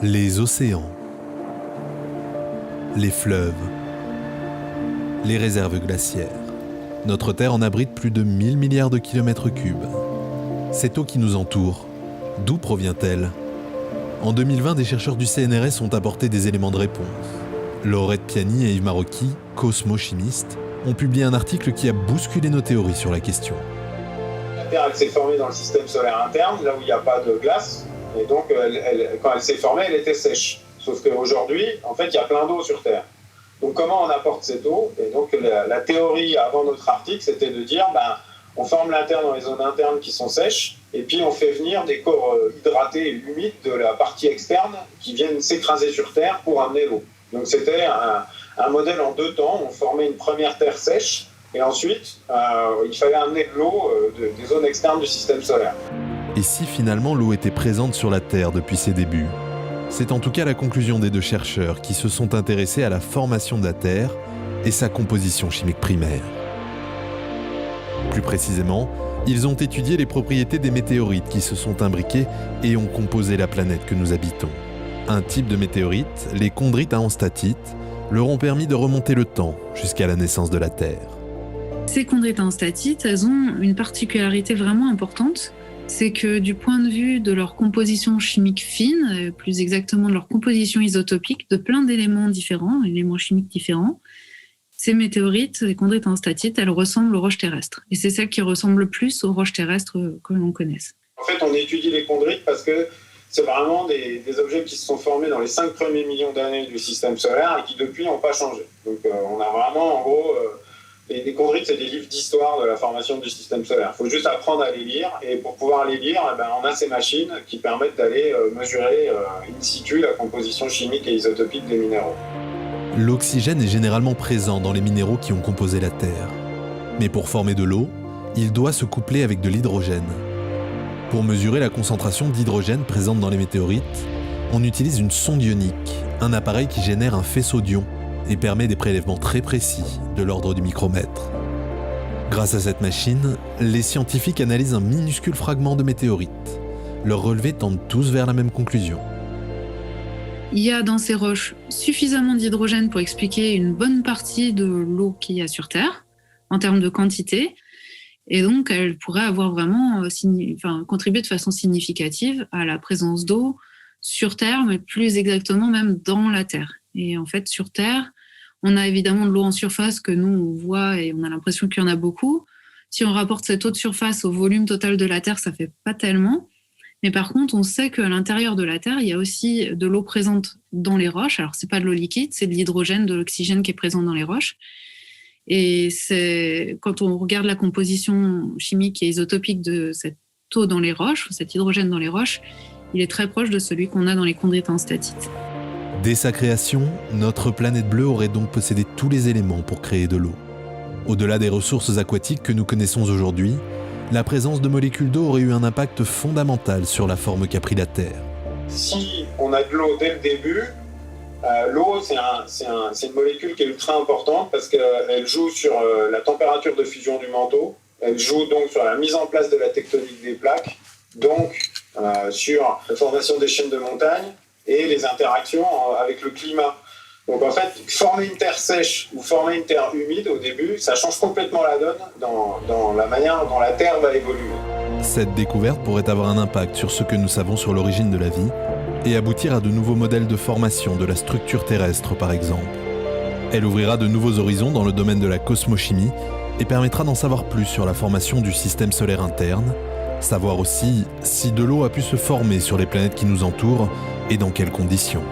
Les océans, les fleuves, les réserves glaciaires. Notre Terre en abrite plus de 1000 milliards de kilomètres cubes. Cette eau qui nous entoure, d'où provient-elle ? En 2020, des chercheurs du CNRS ont apporté des éléments de réponse. Laurette Piani et Yves Marocchi, cosmochimistes, ont publié un article qui a bousculé nos théories sur la question. La Terre, elle s'est formée dans le système solaire interne, là où il n'y a pas de glace. Et donc, quand elle s'est formée, elle était sèche. Sauf qu'aujourd'hui, en fait, il y a plein d'eau sur Terre. Donc, comment on apporte cette eau ? Et donc, la théorie avant notre article, c'était de dire, on forme la Terre dans les zones internes qui sont sèches, et puis on fait venir des corps hydratés et humides de la partie externe qui viennent s'écraser sur Terre pour amener l'eau. Donc, c'était un modèle en 2 temps. On formait une première Terre sèche, et ensuite, il fallait amener de l'eau des zones externes du système solaire. Et si finalement l'eau était présente sur la Terre depuis ses débuts ? C'est en tout cas la conclusion des 2 chercheurs qui se sont intéressés à la formation de la Terre et sa composition chimique primaire. Plus précisément, ils ont étudié les propriétés des météorites qui se sont imbriqués et ont composé la planète que nous habitons. Un type de météorites, les chondrites à enstatite, leur ont permis de remonter le temps jusqu'à la naissance de la Terre. Ces chondrites à enstatite, elles ont une particularité vraiment importante. C'est que du point de vue de leur composition chimique fine, plus exactement de leur composition isotopique, de plein d'éléments différents, éléments chimiques différents, ces météorites, les chondrites à enstatite, elles ressemblent aux roches terrestres. Et c'est celles qui ressemblent le plus aux roches terrestres que l'on connaisse. En fait, on étudie les chondrites parce que c'est vraiment des objets qui se sont formés dans les 5 premiers millions d'années du système solaire et qui depuis n'ont pas changé. Donc on a vraiment, en gros... Les chondrites, c'est des livres d'histoire de la formation du système solaire. Il faut juste apprendre à les lire. Et pour pouvoir les lire, on a ces machines qui permettent d'aller mesurer in situ la composition chimique et isotopique des minéraux. L'oxygène est généralement présent dans les minéraux qui ont composé la Terre. Mais pour former de l'eau, il doit se coupler avec de l'hydrogène. Pour mesurer la concentration d'hydrogène présente dans les météorites, on utilise une sonde ionique, un appareil qui génère un faisceau d'ions et permet des prélèvements très précis, de l'ordre du micromètre. Grâce à cette machine, les scientifiques analysent un minuscule fragment de météorite. Leurs relevés tendent tous vers la même conclusion. Il y a dans ces roches suffisamment d'hydrogène pour expliquer une bonne partie de l'eau qu'il y a sur Terre, en termes de quantité, et donc elle pourrait avoir vraiment contribué de façon significative à la présence d'eau sur Terre, mais plus exactement même dans la Terre. Et en fait, sur Terre, on a évidemment de l'eau en surface que nous, on voit et on a l'impression qu'il y en a beaucoup. Si on rapporte cette eau de surface au volume total de la Terre, ça ne fait pas tellement. Mais par contre, on sait qu'à l'intérieur de la Terre, il y a aussi de l'eau présente dans les roches. Alors, ce n'est pas de l'eau liquide, c'est de l'hydrogène, de l'oxygène qui est présent dans les roches. Et quand on regarde la composition chimique et isotopique de cette eau dans les roches, cet hydrogène dans les roches, il est très proche de celui qu'on a dans les chondrites à enstatite. Dès sa création, notre planète bleue aurait donc possédé tous les éléments pour créer de l'eau. Au-delà des ressources aquatiques que nous connaissons aujourd'hui, la présence de molécules d'eau aurait eu un impact fondamental sur la forme qu'a pris la Terre. Si on a de l'eau dès le début, l'eau, c'est une molécule qui est ultra importante parce qu'elle joue sur la température de fusion du manteau, elle joue donc sur la mise en place de la tectonique des plaques, donc sur la formation des chaînes de montagnes, et les interactions avec le climat. Donc en fait, former une terre sèche ou former une terre humide au début, ça change complètement la donne dans la manière dont la Terre va évoluer. Cette découverte pourrait avoir un impact sur ce que nous savons sur l'origine de la vie et aboutir à de nouveaux modèles de formation de la structure terrestre par exemple. Elle ouvrira de nouveaux horizons dans le domaine de la cosmochimie et permettra d'en savoir plus sur la formation du système solaire interne, savoir aussi si de l'eau a pu se former sur les planètes qui nous entourent et dans quelles conditions.